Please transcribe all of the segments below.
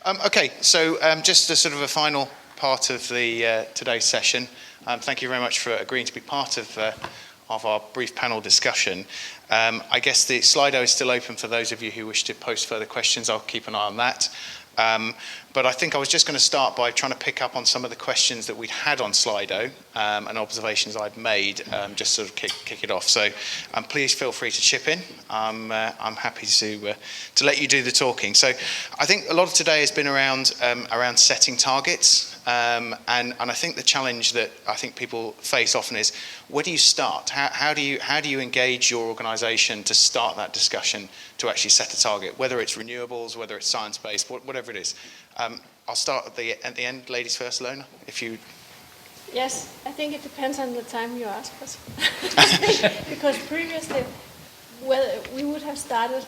Okay, so just a sort of a final part of the today's session. Thank you very much for agreeing to be part of our brief panel discussion. I guess the Slido is still open for those of you who wish to post further questions. I'll keep an eye on that. But I think I was just going to start by trying to pick up on some of the questions that we'd had on Slido and observations I'd made, just sort of kick it off. So please feel free to chip in. I'm happy to let you do the talking. So I think a lot of today has been around setting targets. And I think the challenge that I think people face often is, where do you start? How do you engage your organisation to start that discussion to actually set a target, whether it's renewables, whether it's science-based, whatever it is. I'll start at the end, ladies first, Lona, if you... Yes, I think it depends on the time you ask us. Because previously, we would have started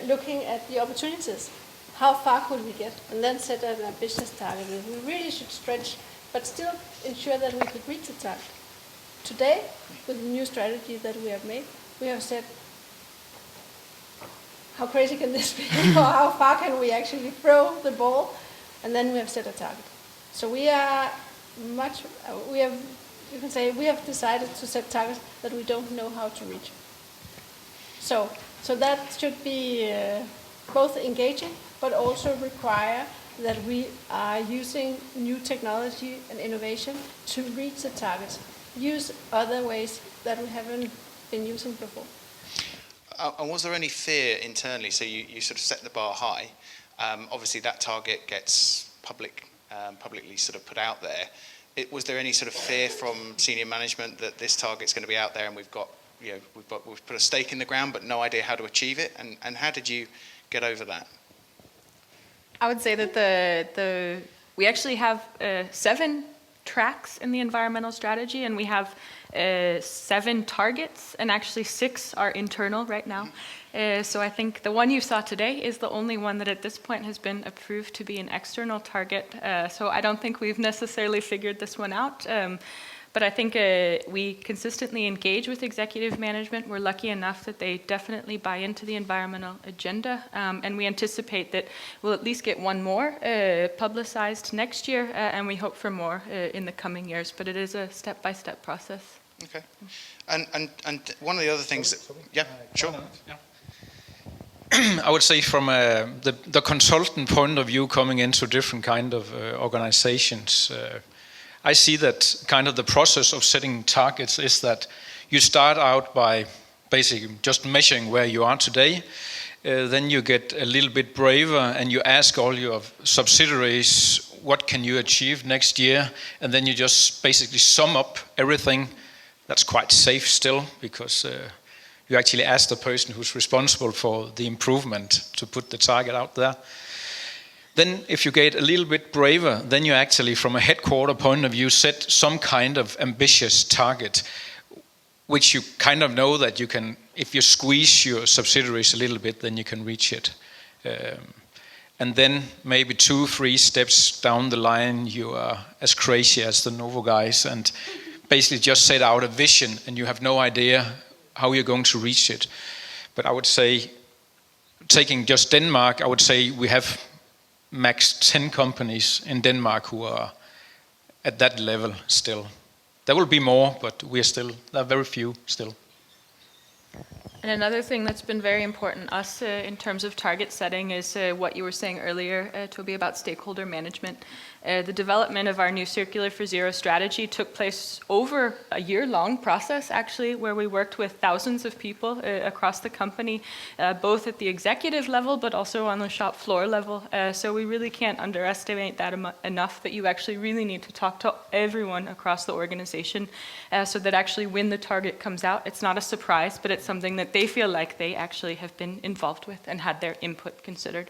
looking at the opportunities. How far could we get? And then set an ambitious target. We really should stretch, but still ensure that we could reach the target. Today, with the new strategy that we have made, we have said, how crazy can this be? Or how far can we actually throw the ball? And then we have set a target. So we have decided to set targets that we don't know how to reach. So that should be both engaging, but also require that we are using new technology and innovation to reach the targets. Use other ways that we haven't been using before. And was there any fear internally? So you sort of set the bar high. Obviously, that target gets publicly sort of put out there. Was there any sort of fear from senior management that this target's going to be out there and we've put a stake in the ground, but no idea how to achieve it? And how did you get over that? I would say that we actually have 7 tracks in the environmental strategy, and we have 7 targets, and actually 6 are internal right now. So I think the one you saw today is the only one that at this point has been approved to be an external target. So I don't think we've necessarily figured this one out. But I think we consistently engage with executive management. We're lucky enough that they definitely buy into the environmental agenda. And we anticipate that we'll at least get one more publicized next year, and we hope for more in the coming years. But it is a step-by-step process. Okay. And one of the other things that... Yeah, sure. Yeah. I would say from the consultant point of view, coming into different kind of organizations, I see that kind of the process of setting targets is that you start out by basically just measuring where you are today. Then you get a little bit braver and you ask all your subsidiaries, what can you achieve next year? And then you just basically sum up everything. That's quite safe still, because you actually ask the person who's responsible for the improvement to put the target out there. Then if you get a little bit braver, then you actually, from a headquarter point of view, set some kind of ambitious target, which you kind of know that you can, if you squeeze your subsidiaries a little bit, then you can reach it. And then maybe 2-3 steps down the line, you are as crazy as the Novo guys and basically just set out a vision and you have no idea how you're going to reach it. But I would say, taking just Denmark, I would say we have max 10 companies in Denmark who are at that level still. There will be more, but there are very few still. And another thing that's been very important us in terms of target setting is what you were saying earlier, Toby, about stakeholder management. The development of our new Circular for Zero strategy took place over a year-long process, actually, where we worked with thousands of people across the company, both at the executive level, but also on the shop floor level. So we really can't underestimate that enough, that you actually really need to talk to everyone across the organization so that actually when the target comes out, it's not a surprise, but it's something that they feel like they actually have been involved with and had their input considered.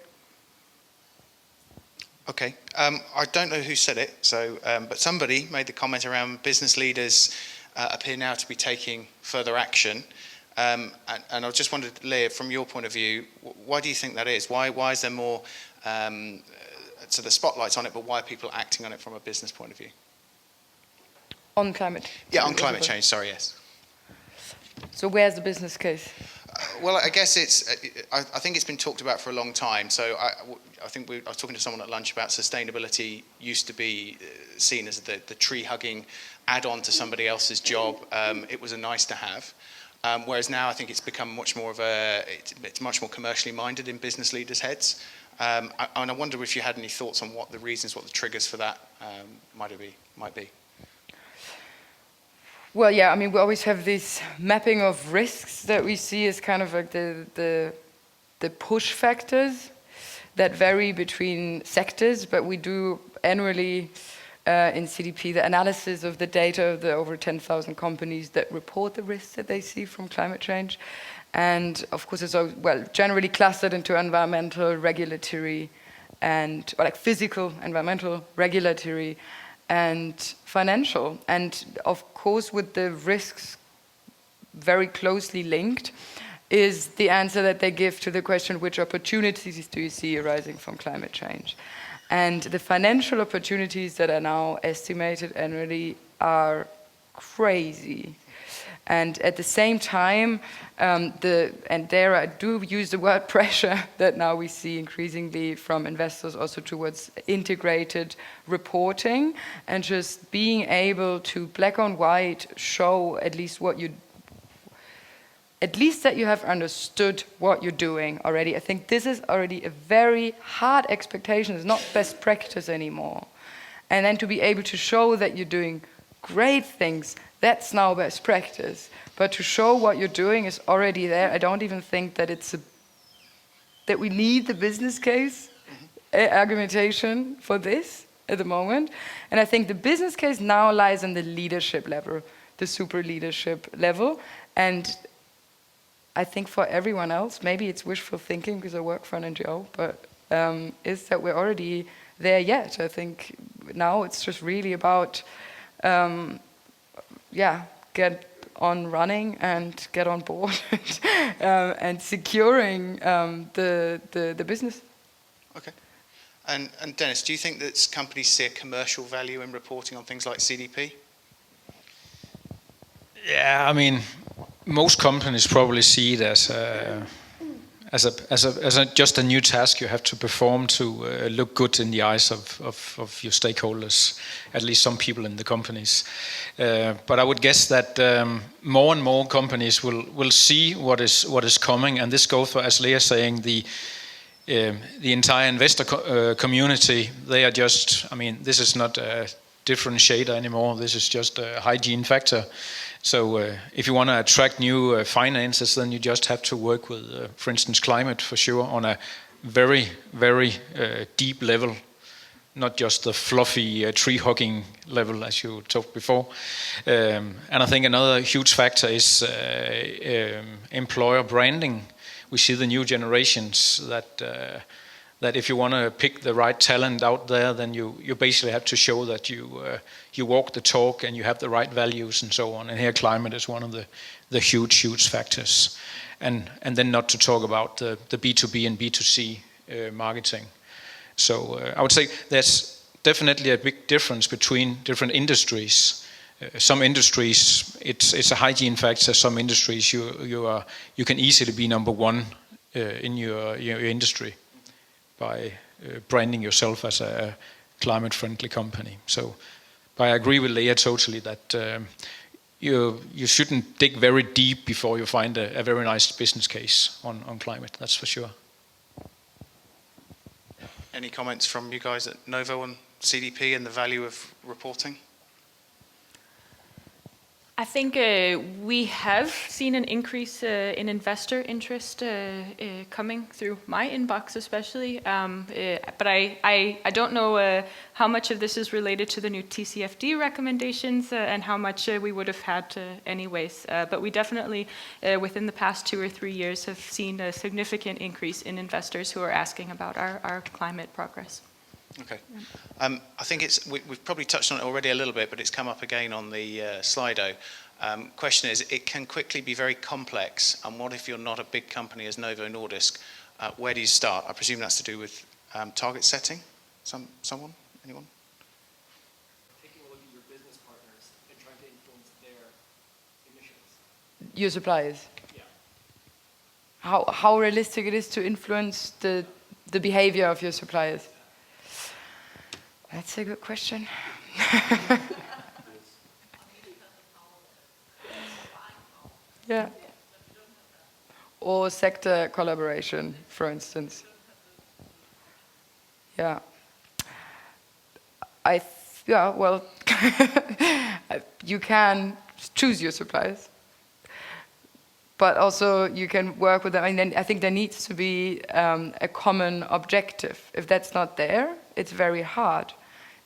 Okay, I don't know who said it, but somebody made the comment around business leaders appear now to be taking further action. And I just wondered, Leah, from your point of view, why do you think that is? Why is there more, so the spotlight's on it, but why are people acting on it from a business point of view? On climate? Yeah, on climate change, sorry, yes. So where's the business case? Well, I guess I think it's been talked about for a long time. So I think I was talking to someone at lunch about sustainability used to be seen as the tree-hugging add-on to somebody else's job. It was a nice to have. Whereas now I think it's become much more it's much more commercially minded in business leaders' heads. And I wonder if you had any thoughts on what the reasons, what the triggers for that might be. Well, yeah, I mean, we always have this mapping of risks that we see as kind of like the push factors that vary between sectors, but we do annually in CDP the analysis of the data of the over 10,000 companies that report the risks that they see from climate change. And of course, it's generally clustered into environmental, regulatory, and physical, environmental, regulatory, and financial. And of course, with the risks very closely linked, is the answer that they give to the question, which opportunities do you see arising from climate change? And the financial opportunities that are now estimated annually are crazy. And at the same time, and there I do use the word pressure that now we see increasingly from investors also towards integrated reporting and just being able to black on white show at least that you have understood what you're doing already. I think this is already a very hard expectation. It's not best practice anymore. And then to be able to show that you're doing great things, that's now best practice. But to show what you're doing is already there. I don't even think that that we need the business case argumentation for this at the moment. And I think the business case now lies on the leadership level, the super leadership level. And I think for everyone else, maybe it's wishful thinking because I work for an NGO, but is that we're already there yet. I think now it's just really about get on running and get on board and securing the business. Okay. And Dennis, do you think that companies see a commercial value in reporting on things like CDP? Yeah, I mean, most companies probably see it as just a new task you have to perform to look good in the eyes of your stakeholders, at least some people in the companies. But I would guess that more and more companies will see what is coming, and this goes for, as Leah saying, the entire investor community. They are just, I mean, this is not a differentiator anymore. This is just a hygiene factor. So if you want to attract new finances, then you just have to work with, for instance, climate for sure on a very, very deep level, not just the fluffy tree-hugging level as you talked before. And I think another huge factor is employer branding. We see the new generations that if you want to pick the right talent out there, then you basically have to show that you walk the talk and you have the right values and so on. And here climate is one of the huge factors. And then not to talk about the B2B and B2C marketing. So I would say there's definitely a big difference between different industries. Some industries, it's a hygiene factor. Some industries, you can easily be number one in your industry by branding yourself as a climate-friendly company. So, but I agree with Leah totally that you shouldn't dig very deep before you find a very nice business case on climate. That's for sure. Any comments from you guys at Novo on CDP and the value of reporting? I think we have seen an increase in investor interest coming through my inbox especially, but I don't know how much of this is related to the new TCFD recommendations and how much we would have had anyways, but we definitely within the past 2 or 3 years have seen a significant increase in investors who are asking about our climate progress. Okay. I think we've probably touched on it already a little bit, but it's come up again on the Slido. Question is, it can quickly be very complex, and what if you're not a big company as Novo Nordisk? Where do you start? I presume that's to do with target setting? Someone? Anyone? Taking a look at your business partners and trying to influence their emissions. Your suppliers. Yeah. how realistic it is to influence the behavior of your suppliers? That's a good question. Yeah. Or sector collaboration, for instance. Yeah. Well, you can choose your suppliers, but also you can work with them. I mean, I think there needs to be a common objective. If that's not there, it's very hard.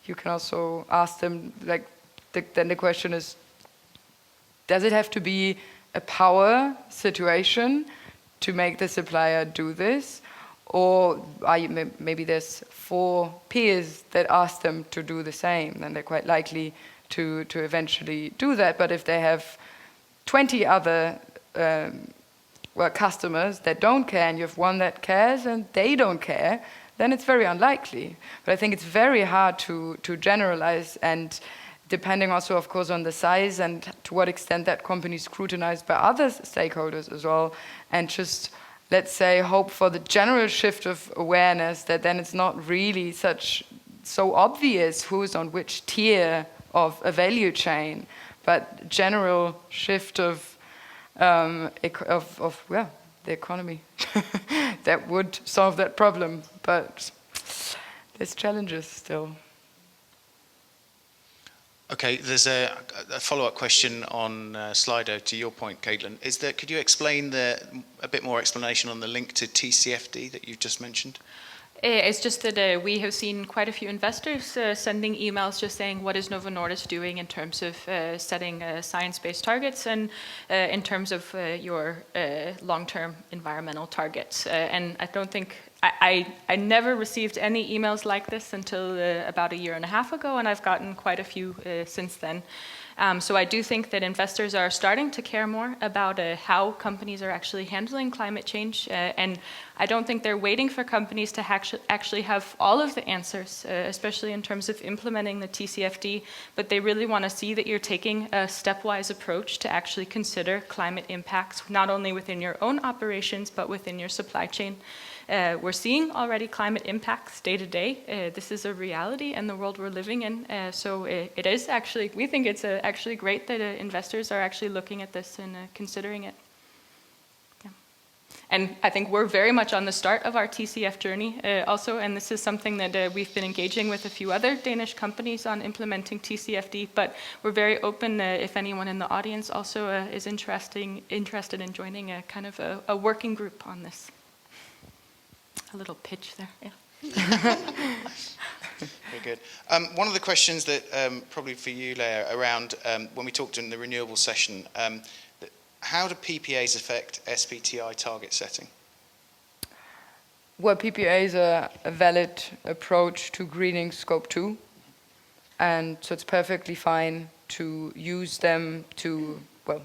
You can also ask them, like, then the question is, does it have to be a power situation to make the supplier do this? Or maybe there's 4 peers that ask them to do the same, then they're quite likely to eventually do that. But if they have 20 other customers that don't care, and you have one that cares and they don't care, then it's very unlikely. But I think it's very hard to generalize, and depending also, of course, on the size and to what extent that company is scrutinized by other stakeholders as well, and just, let's say, hope for the general shift of awareness that then it's not really so obvious who's on which tier of a value chain, but general shift of the economy that would solve that problem. But there's challenges still. Okay, there's a follow-up question on Slido to your point, Caitlin. Could you explain a bit more explanation on the link to TCFD that you just mentioned? It's just that we have seen quite a few investors sending emails just saying, what is Novo Nordisk doing in terms of setting science-based targets and in terms of your long-term environmental targets. And I don't think, I never received any emails like this until about a year and a half ago, and I've gotten quite a few since then. So I do think that investors are starting to care more about how companies are actually handling climate change, and I don't think they're waiting for companies to actually have all of the answers, especially in terms of implementing the TCFD, but they really want to see that you're taking a stepwise approach to actually consider climate impacts, not only within your own operations, but within your supply chain. We're seeing already climate impacts day to day. This is a reality in the world we're living in. So it is actually, we think it's actually great that investors are actually looking at this and considering it. Yeah. And I think we're very much on the start of our TCF journey also, and this is something that we've been engaging with a few other Danish companies on implementing TCFD, but we're very open if anyone in the audience also is interested in joining a kind of a working group on this. A little pitch there, yeah. Very good. One of the questions that probably for you, Leah, around when we talked in the renewable session, how do PPAs affect SBTi target setting? Well, PPAs are a valid approach to greening Scope 2, and so it's perfectly fine to use them to, well,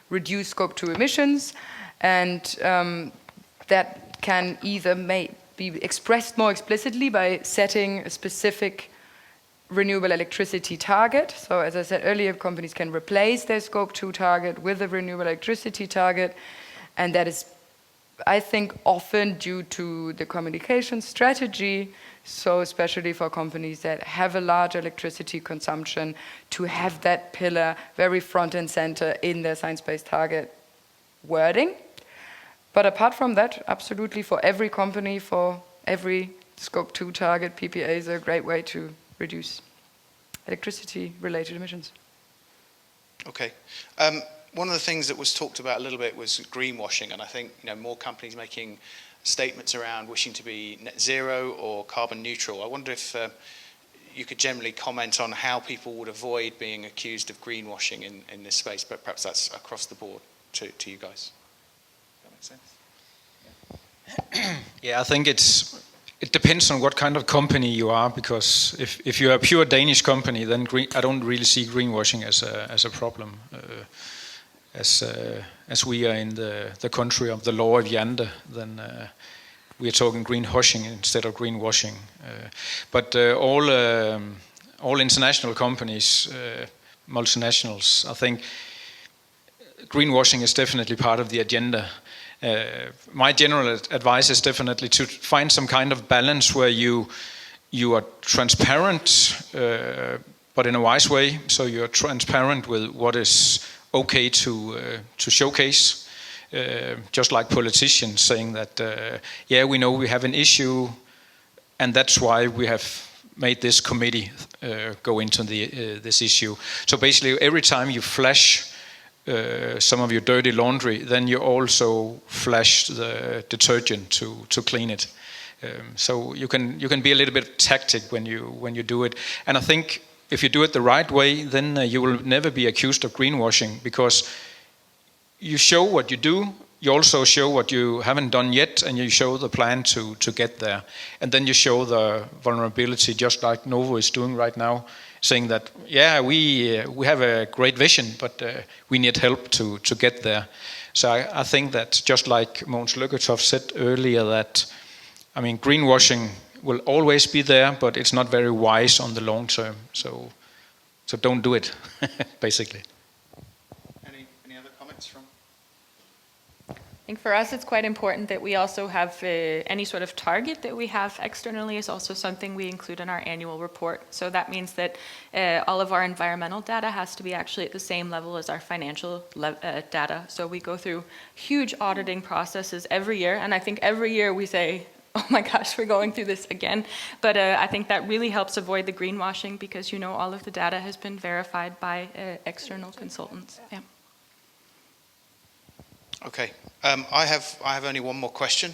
reduce Scope 2 emissions, and that can either be expressed more explicitly by setting a specific renewable electricity target. So as I said earlier, companies can replace their Scope 2 target with a renewable electricity target, and that is, I think, often due to the communication strategy, so especially for companies that have a large electricity consumption, to have that pillar very front and center in their science-based target wording. But apart from that, absolutely for every company, for every Scope 2 target, PPA is a great way to reduce electricity-related emissions. Okay. One of the things that was talked about a little bit was greenwashing, and I think more companies making statements around wishing to be net zero or carbon neutral. I wonder if you could generally comment on how people would avoid being accused of greenwashing in this space, but perhaps that's across the board to you guys. Sense? Yeah, I think it depends on what kind of company you are, because if you're a pure Danish company, then I don't really see greenwashing as a problem. As we are in the country of the law of Jante, then we are talking greenwashing instead of greenwashing. But all international companies, multinationals, I think greenwashing is definitely part of the agenda. My general advice is definitely to find some kind of balance where you are transparent, but in a wise way. So you're transparent with what is okay to showcase. Just like politicians saying that, yeah, we know we have an issue, and that's why we have made this committee go into this issue. So basically, every time you flash some of your dirty laundry, then you also flash the detergent to clean it. So you can be a little bit tactic when you do it. And I think if you do it the right way, then you will never be accused of greenwashing, because you show what you do. You also show what you haven't done yet, and you show the plan to get there. And then you show the vulnerability, just like Novo is doing right now, saying that, yeah, we have a great vision, but we need help to get there. So I think that, just like Mogens Lykketoft said earlier, that, I mean, greenwashing will always be there, but it's not very wise on the long term. So don't do it, basically. Any other comments from? I think for us it's quite important that we also have any sort of target that we have externally is also something we include in our annual report. So that means that all of our environmental data has to be actually at the same level as our financial data. So we go through huge auditing processes every year, and I think every year we say, oh my gosh, we're going through this again. But I think that really helps avoid the greenwashing, because all of the data has been verified by external consultants. Yeah. Okay, I have only one more question.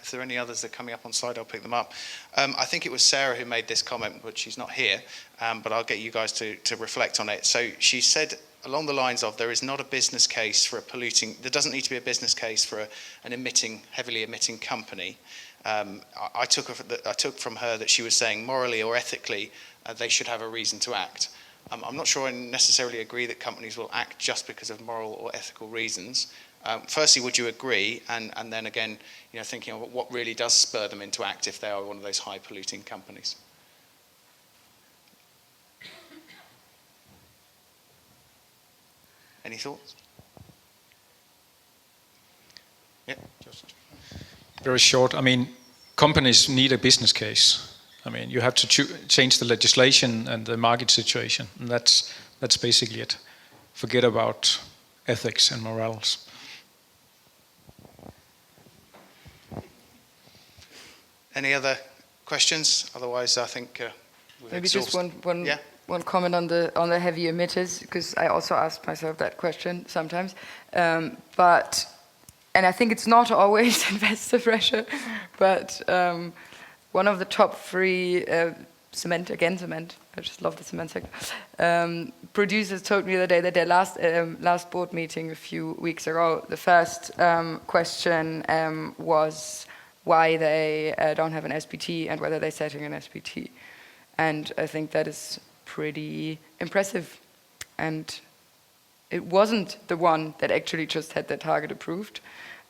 If there are any others that are coming up on slide, I'll pick them up. I think it was Sarah who made this comment, but she's not here, but I'll get you guys to reflect on it. So she said along the lines of, there is not a business case for there doesn't need to be a business case for an heavily emitting company. I took from her that she was saying morally or ethically they should have a reason to act. I'm not sure I necessarily agree that companies will act just because of moral or ethical reasons. Firstly, would you agree? And then again, thinking of what really does spur them into act if they are one of those high polluting companies. Any thoughts? Yeah, just very short. I mean, companies need a business case. I mean, you have to change the legislation and the market situation, and that's basically it. Forget about ethics and morals. Any other questions? Otherwise, I think we've maybe exhausted. just one comment on the heavy emitters, because I also asked myself that question sometimes. And I think it's not always investor pressure, but one of the top 3 cement, I just love the cement sector, producers told me the other day that their last board meeting a few weeks ago, the first question was why they don't have an SPT and whether they're setting an SPT. And I think that is pretty impressive. And it wasn't the one that actually just had their target approved,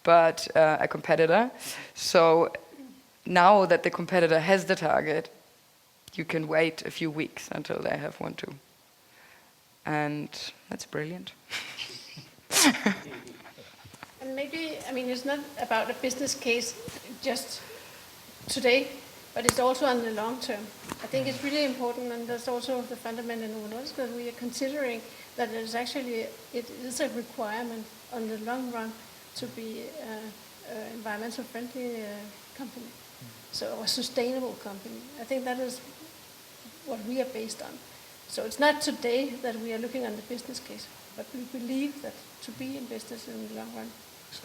but a competitor. So now that the competitor has the target, you can wait a few weeks until they have one too. And that's brilliant. And maybe, it's not about a business case just today, but it's also on the long term. I think it's really important, and that's also the fundament in Organisers, because we are considering that it is a requirement on the long run to be an environmental friendly company, so a sustainable company. I think that is what we are based on. So it's not today that we are looking on the business case, but we believe that to be in business in the long run,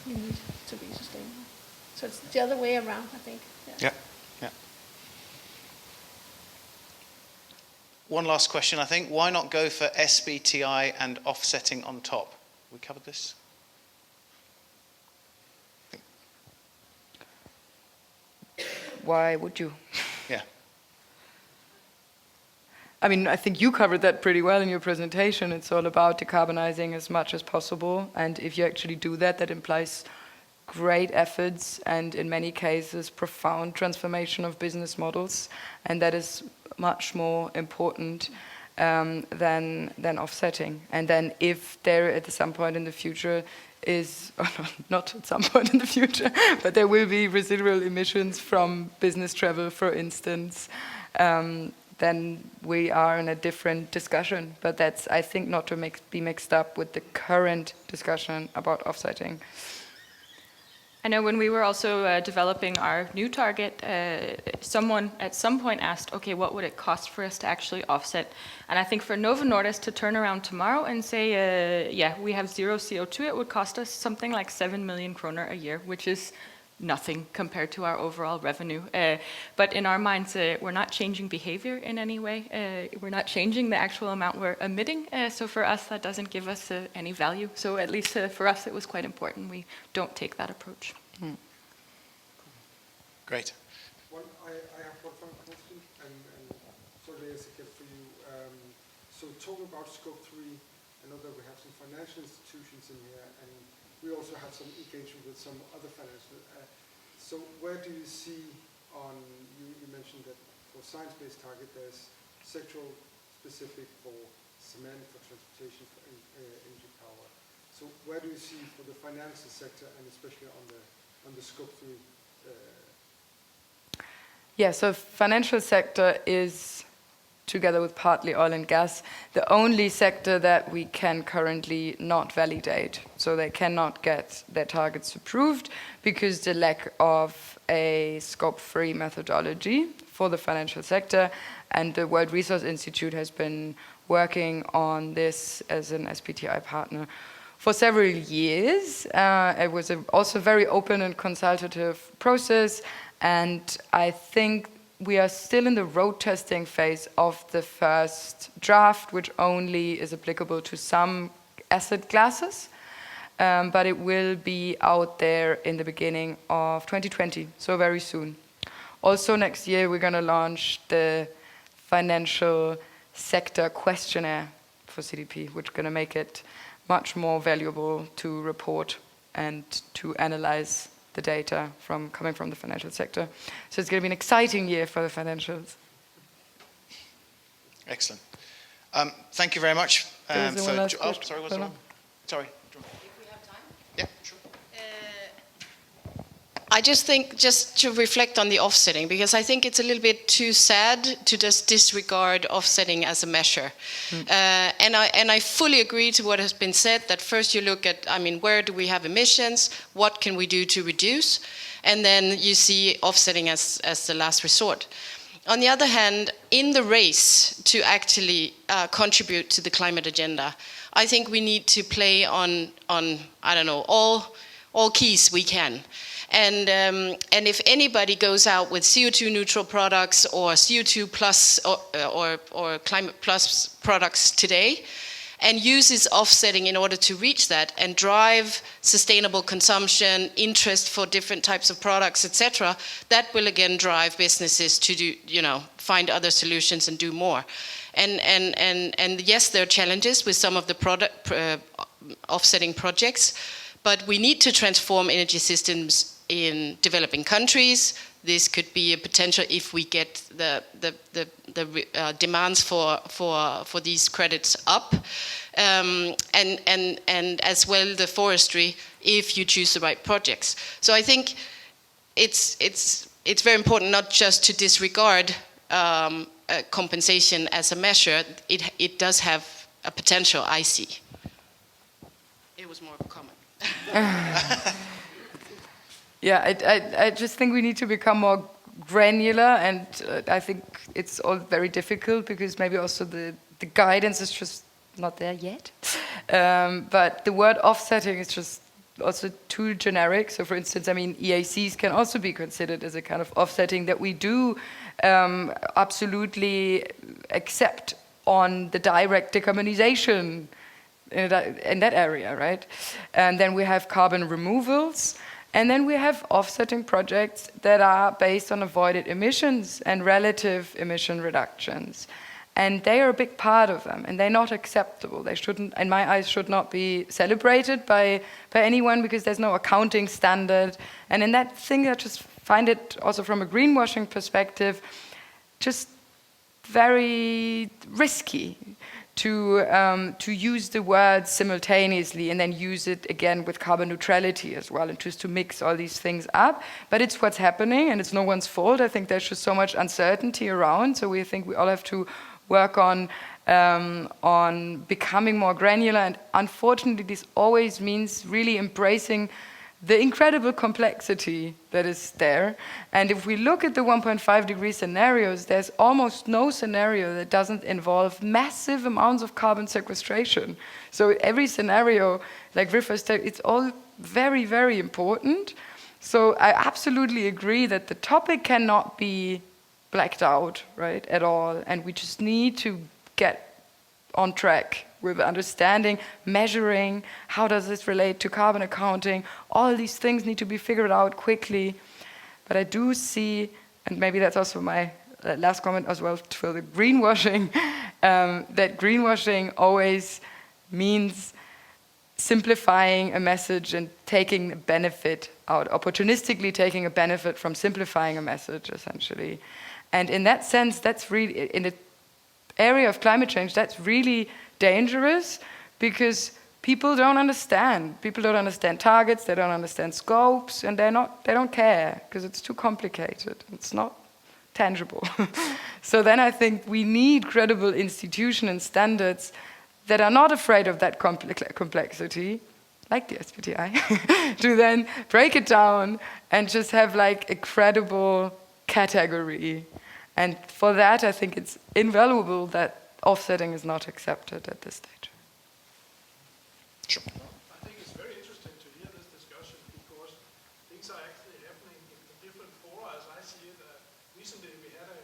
you need to be sustainable. So it's the other way around, I think. Yeah. One last question, I think. Why not go for SBTI and offsetting on top? We covered this? Why would you? Yeah. I think you covered that pretty well in your presentation. It's all about decarbonizing as much as possible. And if you actually do that, that implies great efforts and in many cases profound transformation of business models. And that is much more important than offsetting. And then if there at some point in the future is, or not at some point in the future, but there will be residual emissions from business travel, for instance, then we are in a different discussion. But that's, I think, not to be mixed up with the current discussion about offsetting. I know when we were also developing our new target, someone at some point asked, okay, what would it cost for us to actually offset? And I think for Novo Nordisk to turn around tomorrow and say, yeah, we have 0 CO2, it would cost us something like 7 million kroner a year, which is nothing compared to our overall revenue. But in our minds, we're not changing behavior in any way. We're not changing the actual amount we're emitting. So for us, that doesn't give us any value. So at least for us, it was quite important. We don't take that approach. Great. I have one final question, and certainly as a gift for you. So talking about scope 3, I know that we have some financial institutions in here, and we also have some engagement with some other financial. So where do you see on, you mentioned that for science-based target there's sectoral specific for cement, for transportation, for energy power. So where do you see for the financial sector and especially on the scope 3? Yeah, so financial sector is, together with partly oil and gas, the only sector that we can currently not validate. So they cannot get their targets approved because the lack of a scope 3 methodology for the financial sector. And the World Resource Institute has been working on this as an SBTi partner for several years. It was also a very open and consultative process. And I think we are still in the road testing phase of the first draft, which only is applicable to some asset classes. But it will be out there in the beginning of 2020, so very soon. Also next year, we're going to launch the financial sector questionnaire for CDP, which is going to make it much more valuable to report and to analyze the data coming from the financial sector. So it's going to be an exciting year for the financials. Excellent. Thank you very much. Sorry, was there one? Sorry. If we have time? Yeah, sure. I just think, just to reflect on the offsetting, because I think it's a little bit too sad to just disregard offsetting as a measure. And I fully agree to what has been said, that first you look at, where do we have emissions, what can we do to reduce, and then you see offsetting as the last resort. On the other hand, in the race to actually contribute to the climate agenda, I think we need to play on I don't know, all keys we can. And if anybody goes out with CO2 neutral products or CO2 plus or climate plus products today and uses offsetting in order to reach that and drive sustainable consumption, interest for different types of products, etc., that will again drive businesses to do, find other solutions and do more. And yes, there are challenges with some of the offsetting projects, but we need to transform energy systems in developing countries. This could be a potential if we get the demands for these credits up, and as well the forestry if you choose the right projects. So I think it's very important not just to disregard compensation as a measure. It does have a potential, I see. It was more of a comment. Yeah, I just think we need to become more granular, and I think it's all very difficult because maybe also the guidance is just not there yet. But the word offsetting is just also too generic. So for instance, EACs can also be considered as a kind of offsetting that we do absolutely accept on the direct decarbonization in that area, right? And then we have carbon removals. And then we have offsetting projects that are based on avoided emissions and relative emission reductions. And they are a big part of them, and they're not acceptable. They shouldn't, in my eyes, should not be celebrated by anyone because there's no accounting standard. And in that thing, I just find it also from a greenwashing perspective, just very risky to use the words simultaneously and then use it again with carbon neutrality as well, and just to mix all these things up. But it's what's happening, and it's no one's fault. I think there's just so much uncertainty around, so we think we all have to work on becoming more granular, and unfortunately this always means really embracing the incredible complexity that is there. And if we look at the 1.5 degree scenarios, there's almost no scenario that doesn't involve massive amounts of carbon sequestration. So every scenario, like Friis said, it's all very, very important. So I absolutely agree that the topic cannot be blacked out, right, at all. And we just need to get on track with understanding, measuring, how does this relate to carbon accounting. All these things need to be figured out quickly. But I do see, and maybe that's also my last comment as well for the greenwashing, that greenwashing always means simplifying a message and taking a benefit out, opportunistically taking a benefit from simplifying a message, essentially. And in that sense, that's really, in the area of climate change, that's really dangerous, because people don't understand. People don't understand targets, they don't understand scopes, and they don't care, because it's too complicated. It's not tangible. So then I think we need credible institutions and standards that are not afraid of that complexity, like the SBTi, to then break it down and just have like a credible category. And for that, I think it's invaluable that offsetting is not accepted at this stage. Sure. I think it's very interesting to hear this discussion, because things are actually happening in different fora as I see it. Recently we had a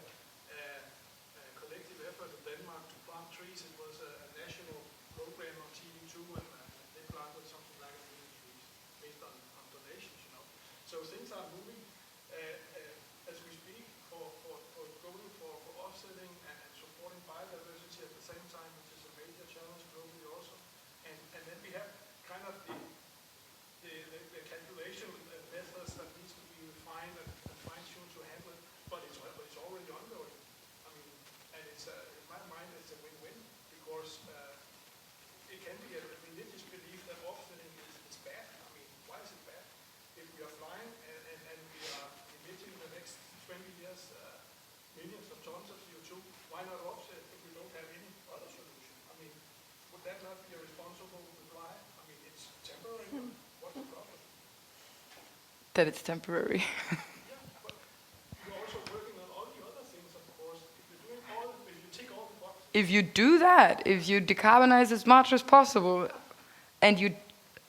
collective effort in Denmark to plant trees. It was a national program on TV2, and they planted something like 1 million trees based on donations, you know. So things are moving as we speak for going for offsetting and supporting biodiversity at the same time, which is a major challenge globally also. And then we have kind of the calculation methods that needs to be refined and fine-tuned to handle it, but it's already ongoing. I mean, and it's in my mind it's a win-win, because it can be a religious belief that offsetting is bad. I mean, why is it bad? If we are flying and we are emitting the next 20 years millions of tons of CO2, why not offset if we don't have any other solution? I mean, would that not be a responsible reply? I mean, it's temporary. What's the problem? That it's temporary. Yeah, but you're also working on all the other things, of course. If you tick all the boxes. If you do that, if you decarbonize as much as possible, and you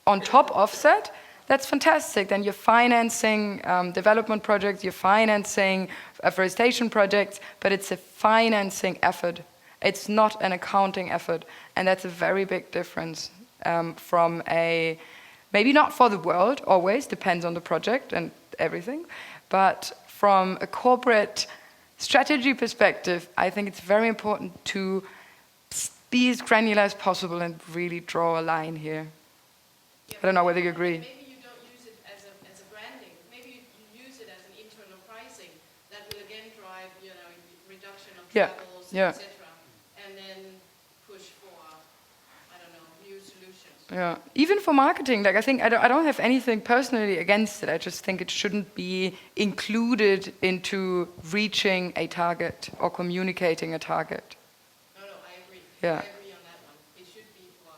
on top offset, that's fantastic. Then you're financing development projects, you're financing afforestation projects, but it's a financing effort. It's not an accounting effort. And that's a very big difference from a, maybe not for the world always, depends on the project and everything, but from a corporate strategy perspective, I think it's very important to be as granular as possible and really draw a line here. Yeah, I don't know whether you agree. Maybe you don't use it as a branding. Maybe you use it as an internal pricing that will again drive, you know, reduction of travels, etc. And then push for, I don't know, new solutions. Yeah, even for marketing, like I think I don't have anything personally against it. I just think it shouldn't be included into reaching a target or communicating a target. No, I agree. Yeah. I agree on that one. It should be for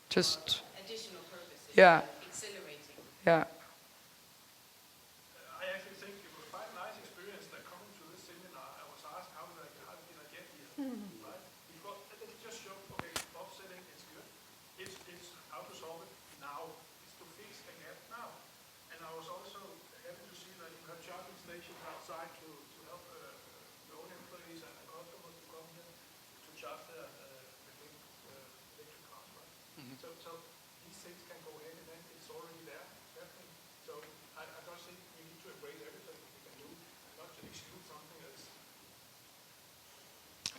Just additional purposes. Yeah. Accelerating. yeah. I actually think it was quite a nice experience that coming to this seminar. I was asked how did I get here, right? Because it just showed, okay, offsetting is good. It's how to solve it now. It's to fix a gap now. And I was also happy to see that you have charging stations outside to help your own employees and customers to come here to charge their electric cars, right? So these things can go hand in hand. It's already there. Happening. So I just think we need to embrace everything we can do, and not to exclude something else.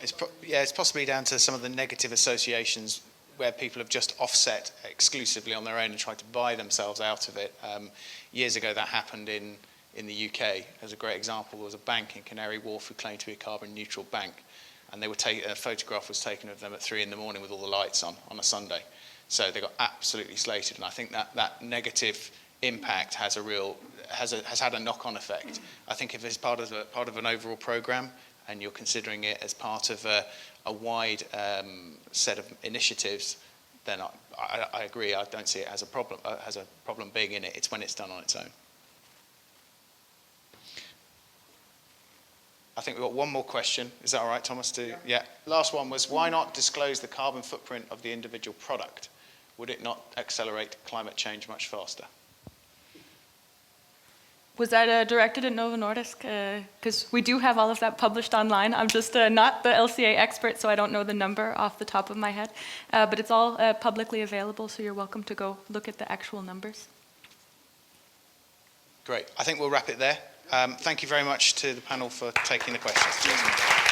It's possibly down to some of the negative associations where people have just offset exclusively on their own and tried to buy themselves out of it. Years ago that happened in the UK. As a great example, there was a bank in Canary Wharf who claimed to be a carbon neutral bank. and a photograph was taken of them at 3 in the morning with all the lights on a Sunday. So they got absolutely slated, and I think that negative impact has had a knock-on effect. I think if it's part of an overall program, and you're considering it as part of a wide set of initiatives, then I agree. I don't see it as a problem being in it. It's when it's done on its own. I think we've got one more question. Is that all right, Thomas? Yeah. Last one was, why not disclose the carbon footprint of the individual product? Would it not accelerate climate change much faster? Was that directed at Novo Nordisk? Because we do have all of that published online. I'm just not the LCA expert, so I don't know the number off the top of my head. But it's all publicly available, so you're welcome to go look at the actual numbers. Great. I think we'll wrap it there. Thank you very much to the panel for taking the questions.